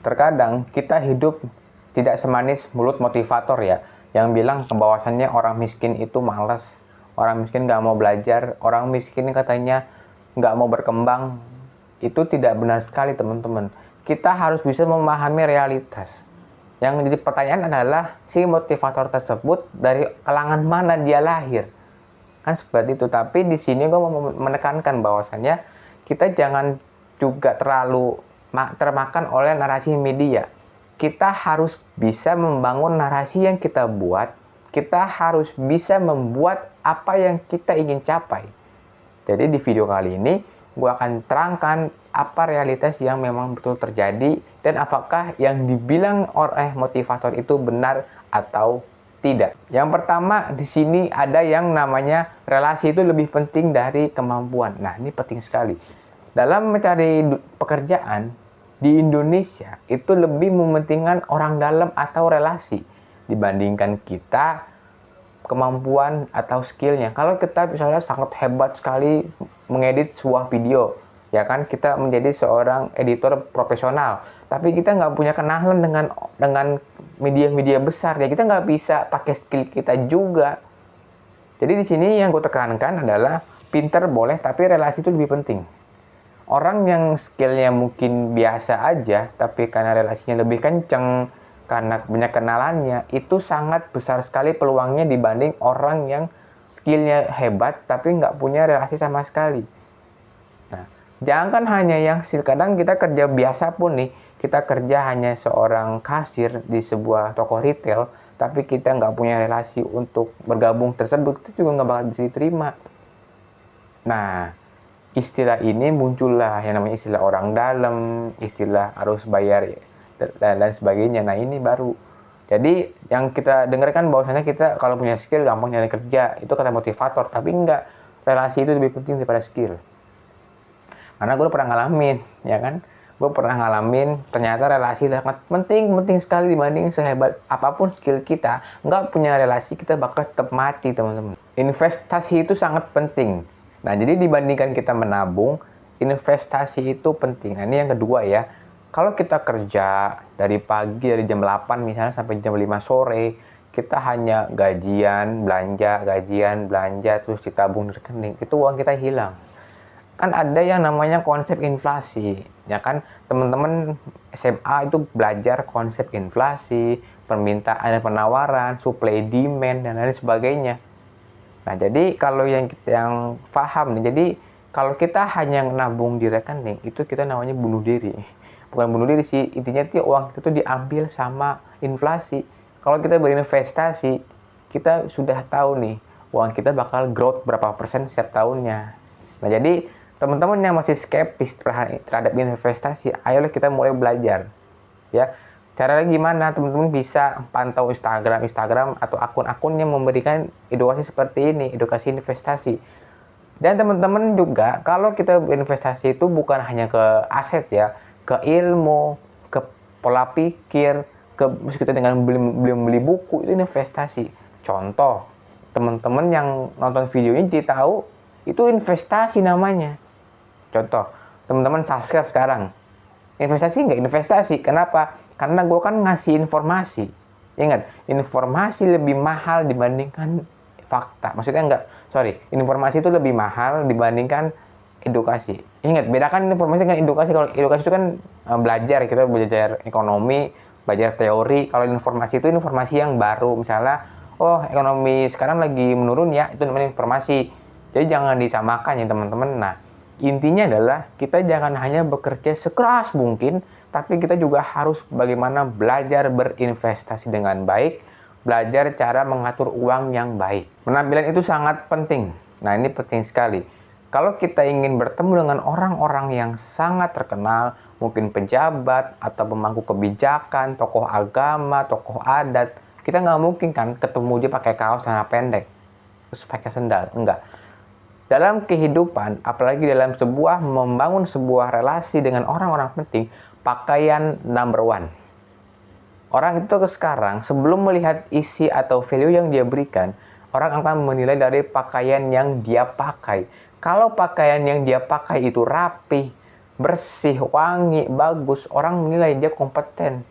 Terkadang kita hidup tidak semanis mulut motivator ya, yang bilang bahwasannya orang miskin itu malas, orang miskin nggak mau belajar, orang miskin katanya nggak mau berkembang. Itu tidak benar sekali teman-teman. Kita harus bisa memahami realitas. Yang jadi pertanyaan adalah si motivator tersebut dari kalangan mana dia lahir. Kan seperti itu. Tapi di sini gue mau menekankan bahwasannya kita jangan juga terlalu termakan oleh narasi media. Kita harus bisa membangun narasi yang kita buat. Kita harus bisa membuat apa yang kita ingin capai. Jadi di video kali ini gue akan terangkan apa realitas yang memang betul terjadi dan apakah yang dibilang oleh motivator itu benar atau tidak. Yang pertama, di sini ada yang namanya relasi itu lebih penting dari kemampuan. Nah, ini penting sekali. Dalam mencari pekerjaan di Indonesia itu lebih mementingkan orang dalam atau relasi dibandingkan kita kemampuan atau skillnya. Kalau kita misalnya sangat hebat sekali mengedit sebuah video, ya kan, kita menjadi seorang editor profesional, tapi kita nggak punya kenalan dengan media-media besar, ya kita nggak bisa pakai skill kita juga. Jadi di sini yang gue tekankan adalah pinter boleh, tapi relasi itu lebih penting. Orang yang skillnya mungkin biasa aja, tapi karena relasinya lebih kenceng, karena banyak kenalannya, itu sangat besar sekali peluangnya dibanding orang yang skillnya hebat tapi nggak punya relasi sama sekali. Nah, jangan hanya yang kadang kita kerja biasa pun nih, kita kerja hanya seorang kasir di sebuah toko retail, tapi kita nggak punya relasi untuk bergabung tersebut, itu juga nggak bakal bisa diterima. Nah, istilah ini muncullah yang namanya istilah orang dalam, istilah harus bayar dan sebagainya. Nah, ini baru. Jadi yang kita dengarkan bahwasanya kita kalau punya skill gampang nyari kerja, itu kata motivator, tapi enggak, relasi itu lebih penting daripada skill. Karena gue pernah ngalamin, ya kan, gue pernah ngalamin ternyata relasi sangat penting sekali dibanding sehebat apapun skill kita. Nggak punya relasi, kita bakal tetap mati teman-teman. Investasi itu sangat penting. Nah, jadi dibandingkan kita menabung, investasi itu penting. Nah, ini yang kedua ya. Kalau kita kerja dari pagi, dari jam 8 misalnya sampai jam 5 sore, kita hanya gajian, belanja, terus ditabung di rekening, itu uang kita hilang. Kan ada yang namanya konsep inflasi, ya kan? Teman-teman SMA itu belajar konsep inflasi, permintaan dan penawaran, supply demand, dan lain sebagainya. Nah, jadi kalau yang paham nih, jadi kalau kita hanya nabung di rekening, itu kita namanya bunuh diri. Bukan bunuh diri sih, intinya itu uang itu diambil sama inflasi. Kalau kita berinvestasi, kita sudah tahu nih, uang kita bakal growth berapa persen setiap tahunnya. Nah, jadi teman-teman yang masih skeptis terhadap investasi, ayolah kita mulai belajar. Ya, caranya gimana? Teman-teman bisa pantau Instagram atau akun-akun yang memberikan edukasi seperti ini, edukasi investasi. Dan teman-teman juga, kalau kita berinvestasi itu bukan hanya ke aset ya, ke ilmu, ke pola pikir, kita dengan beli buku, itu investasi. Contoh, teman-teman yang nonton video ini jadi tahu, itu investasi namanya. Contoh, teman-teman subscribe sekarang. Investasi nggak? Investasi. Kenapa? Karena gue kan ngasih informasi. Ingat, informasi lebih mahal dibandingkan fakta. Maksudnya informasi itu lebih mahal dibandingkan edukasi. Ingat, bedakan informasi dengan edukasi. Kalau edukasi itu kan belajar, kita belajar ekonomi, belajar teori. Kalau informasi itu informasi yang baru. Misalnya, oh ekonomi sekarang lagi menurun ya, itu namanya informasi. Jadi jangan disamakan ya teman-teman. Nah, intinya adalah kita jangan hanya bekerja sekeras mungkin, tapi kita juga harus bagaimana belajar berinvestasi dengan baik, belajar cara mengatur uang yang baik. Penampilan itu sangat penting. Nah, ini penting sekali. Kalau kita ingin bertemu dengan orang-orang yang sangat terkenal, mungkin pejabat atau pemangku kebijakan, tokoh agama, tokoh adat, kita nggak mungkin kan ketemu dia pakai kaos celana pendek, terus pakai sendal. Enggak. Dalam kehidupan, apalagi dalam membangun sebuah relasi dengan orang-orang penting, pakaian number one. Orang itu sekarang, sebelum melihat isi atau value yang dia berikan, orang akan menilai dari pakaian yang dia pakai. Kalau pakaian yang dia pakai itu rapi, bersih, wangi, bagus, orang menilai dia kompeten.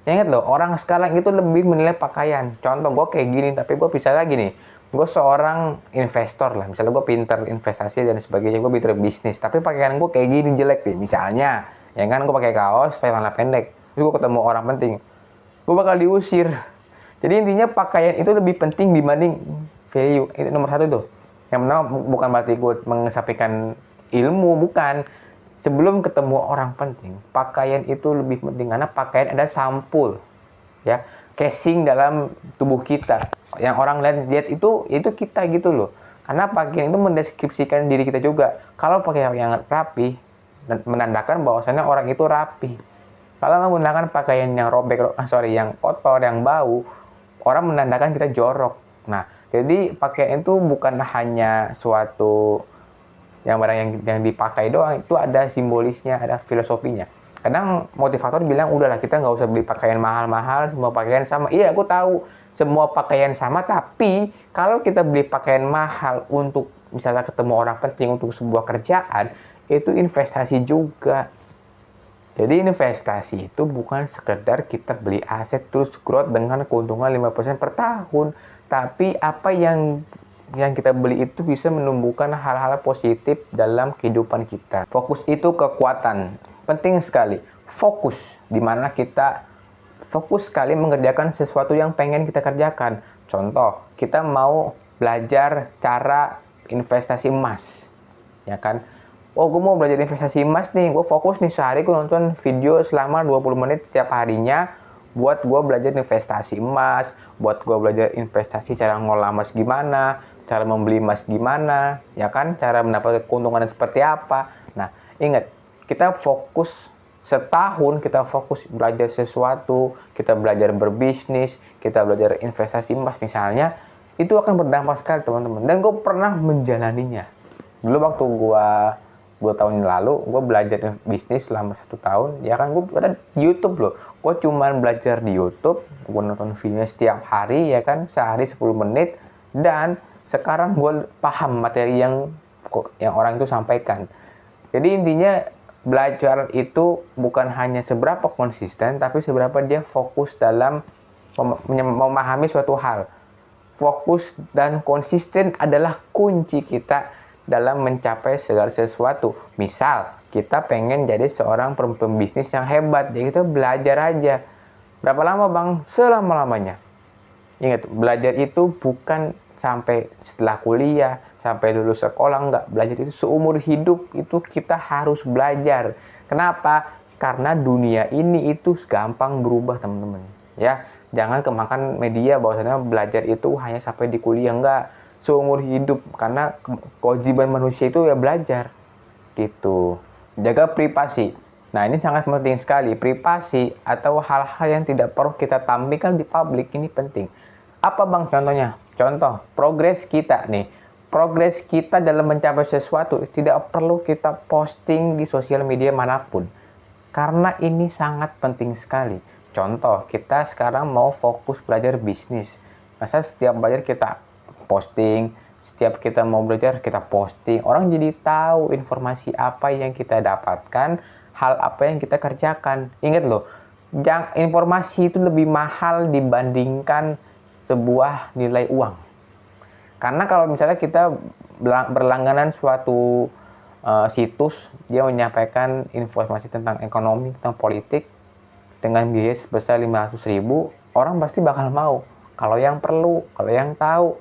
Ingat loh, orang sekarang itu lebih menilai pakaian. Contoh, gue kayak gini, tapi gue bisa lagi nih. Gue seorang investor lah, misalnya gue pinter investasi dan sebagainya, gue pinter bisnis. Tapi pakaian gue kayak gini jelek nih, misalnya. Ya kan, gue pakai kaos, pakai celana pendek. Terus gue ketemu orang penting, gue bakal diusir. Jadi intinya pakaian itu lebih penting dibanding value. Itu nomor satu tuh. Yang pertama bukan berarti gue mengesampingkan ilmu, bukan. Sebelum ketemu orang penting, pakaian itu lebih penting karena pakaian ada sampul, ya, casing dalam tubuh kita. Yang orang lihat itu kita gitu loh. Karena pakaian itu mendeskripsikan diri kita juga. Kalau pakaian yang rapi, menandakan bahwasannya orang itu rapi. Kalau menggunakan pakaian yang yang kotor, yang bau, orang menandakan kita jorok. Nah, jadi pakaian itu bukan hanya suatu yang barang yang dipakai doang, itu ada simbolisnya, ada filosofinya. Kadang motivator bilang, udahlah kita nggak usah beli pakaian mahal-mahal, semua pakaian sama. Iya, aku tahu semua pakaian sama, tapi kalau kita beli pakaian mahal untuk misalnya ketemu orang penting, untuk sebuah kerjaan, itu investasi juga. Jadi investasi itu bukan sekedar kita beli aset terus growth dengan keuntungan 5% per tahun, tapi apa yang kita beli itu bisa menumbuhkan hal-hal positif dalam kehidupan kita. Fokus itu kekuatan. Penting sekali. Fokus, di mana kita fokus sekali mengerjakan sesuatu yang pengen kita kerjakan. Contoh, kita mau belajar cara investasi emas. Ya kan? Oh, gue mau belajar investasi emas nih. Gue fokus nih, sehari gue nonton video selama 20 menit setiap harinya buat gue belajar investasi emas, buat gue belajar investasi cara ngolah emas gimana, cara membeli emas gimana, ya kan, cara mendapatkan keuntungan seperti apa. Nah, ingat, kita fokus setahun, kita fokus belajar sesuatu, kita belajar berbisnis, kita belajar investasi emas misalnya, itu akan berdampak sekali teman-teman. Dan gue pernah menjalaninya. Dulu waktu gue 2 tahun yang lalu, gue belajar bisnis selama 1 tahun, ya kan, gue ada di YouTube loh. Gue cuman belajar di YouTube, gue nonton videonya setiap hari, ya kan, sehari 10 menit, dan sekarang gue paham materi yang orang itu sampaikan. Jadi intinya belajar itu bukan hanya seberapa konsisten, tapi seberapa dia fokus dalam memahami suatu hal. Fokus dan konsisten adalah kunci kita dalam mencapai segala sesuatu. Misal, kita pengen jadi seorang pembisnis yang hebat, jadi kita belajar aja. Berapa lama bang? Selama-lamanya. Ingat, belajar itu bukan sampai setelah kuliah, sampai lulus sekolah, enggak. Belajar itu seumur hidup, itu kita harus belajar. Kenapa? Karena dunia ini itu gampang berubah, teman-teman. Ya, jangan kemakan media bahwasanya belajar itu hanya sampai di kuliah, enggak. Seumur hidup, karena kewajiban manusia itu ya belajar. Gitu. Jaga privasi. Nah, ini sangat penting sekali. Privasi atau hal-hal yang tidak perlu kita tampilkan di publik ini penting. Apa bang contohnya? Contoh, progres kita nih. Progres kita dalam mencapai sesuatu tidak perlu kita posting di sosial media manapun. Karena ini sangat penting sekali. Contoh, kita sekarang mau fokus belajar bisnis. Masa setiap belajar kita posting, setiap kita mau belajar kita posting. Orang jadi tahu informasi apa yang kita dapatkan, hal apa yang kita kerjakan. Ingat loh, informasi itu lebih mahal dibandingkan sebuah nilai uang. Karena kalau misalnya kita berlangganan suatu situs, dia menyampaikan informasi tentang ekonomi, tentang politik, dengan biaya sebesar 500.000, orang pasti bakal mau. Kalau yang perlu, kalau yang tahu.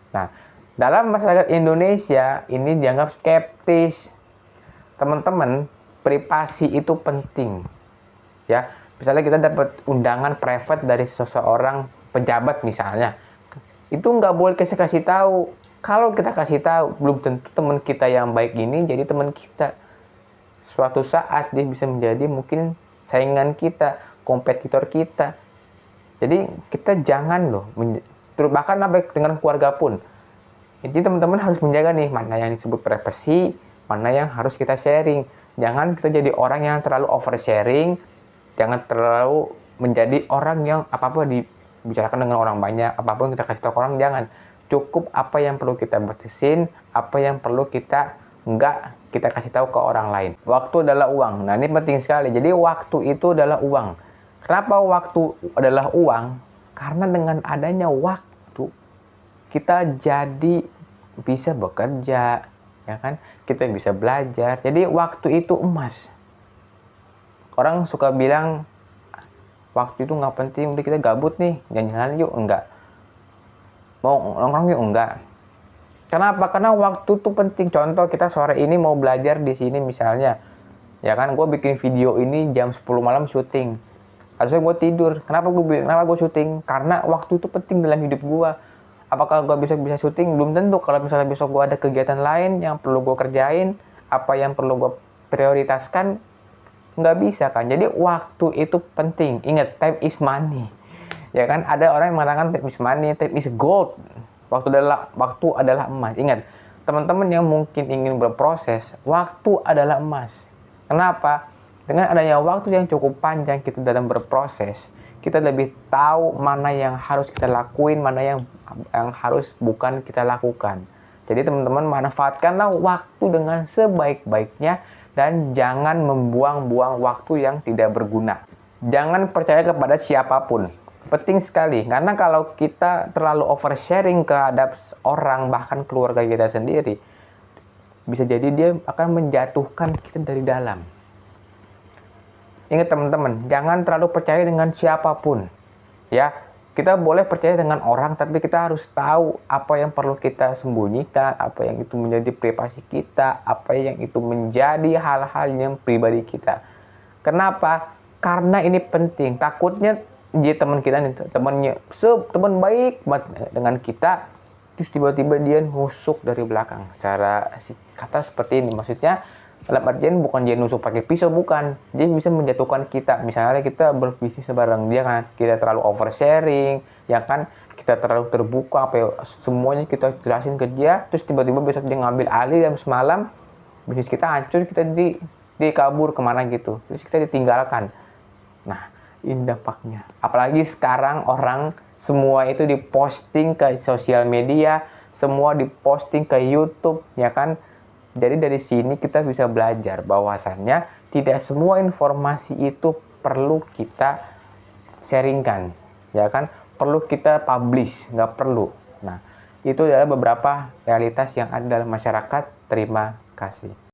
Nah, dalam masyarakat Indonesia, ini dianggap skeptis. Teman-teman, privasi itu penting. Ya, misalnya kita dapat undangan private dari seseorang pejabat misalnya, itu nggak boleh kasih tahu. Kalau kita kasih tahu, belum tentu teman kita yang baik ini jadi teman kita. Suatu saat dia bisa menjadi mungkin saingan kita, kompetitor kita. Jadi kita jangan loh, bahkan sampai dengan keluarga pun. Jadi teman-teman harus menjaga nih, mana yang disebut privasi, mana yang harus kita sharing. Jangan kita jadi orang yang terlalu oversharing, jangan terlalu menjadi orang yang apa-apa dibicarakan dengan orang banyak, apapun kita kasih tahu ke orang, jangan. Cukup apa yang perlu kita batasin, apa yang perlu kita nggak kita kasih tahu ke orang lain. Waktu adalah uang. Nah, ini penting sekali. Jadi waktu itu adalah uang. Kenapa waktu adalah uang? Karena dengan adanya waktu kita jadi bisa bekerja, ya kan? Kita bisa belajar. Jadi waktu itu emas. Orang suka bilang waktu itu nggak penting, udah kita gabut nih, jalan-jalan yuk, enggak. Mau nongkrong yuk, enggak. Kenapa? Karena waktu tuh penting. Contoh kita sore ini mau belajar di sini misalnya, ya kan? Gue bikin video ini jam 10 malam syuting. Harusnya gue tidur. Kenapa gue syuting? Karena waktu itu penting dalam hidup gue. Apakah gue besok bisa syuting? Belum tentu. Kalau misalnya besok gue ada kegiatan lain yang perlu gue kerjain, apa yang perlu gue prioritaskan, nggak bisa kan. Jadi waktu itu penting. Ingat, time is money. Ya kan? Ada orang yang mengatakan time is money, time is gold. Waktu adalah emas. Ingat, teman-teman yang mungkin ingin berproses, waktu adalah emas. Kenapa? Dengan adanya waktu yang cukup panjang kita dalam berproses, kita lebih tahu mana yang harus kita lakuin, mana yang harus bukan kita lakukan. Jadi teman-teman manfaatkanlah waktu dengan sebaik-baiknya dan jangan membuang-buang waktu yang tidak berguna. Jangan percaya kepada siapapun. Penting sekali, karena kalau kita terlalu oversharing terhadap orang, bahkan keluarga kita sendiri, bisa jadi dia akan menjatuhkan kita dari dalam. Ingat teman-teman, jangan terlalu percaya dengan siapapun. Ya, kita boleh percaya dengan orang, tapi kita harus tahu apa yang perlu kita sembunyikan, apa yang itu menjadi privasi kita, apa yang itu menjadi hal-hal yang pribadi kita. Kenapa? Karena ini penting. Takutnya dia teman kita nih, teman baik dengan kita, terus tiba-tiba dia nusuk dari belakang secara kata seperti ini. Maksudnya dalam artian bukan dia nusuk pakai pisau, bukan, dia bisa menjatuhkan kita. Misalnya kita berbisnis bareng dia kan, kita terlalu oversharing, ya kan, kita terlalu terbuka, apa ya, semuanya kita jelasin ke dia, terus tiba-tiba besok dia ngambil alih dan semalam bisnis kita hancur, kita kabur kemana gitu, terus kita ditinggalkan. Nah, ini dampaknya. Apalagi sekarang orang semua itu diposting ke sosial media, semua diposting ke YouTube, ya kan? Jadi dari sini kita bisa belajar bahwasannya tidak semua informasi itu perlu kita sharingkan, ya kan? Perlu kita publish, nggak perlu. Nah, itu adalah beberapa realitas yang ada dalam masyarakat. Terima kasih.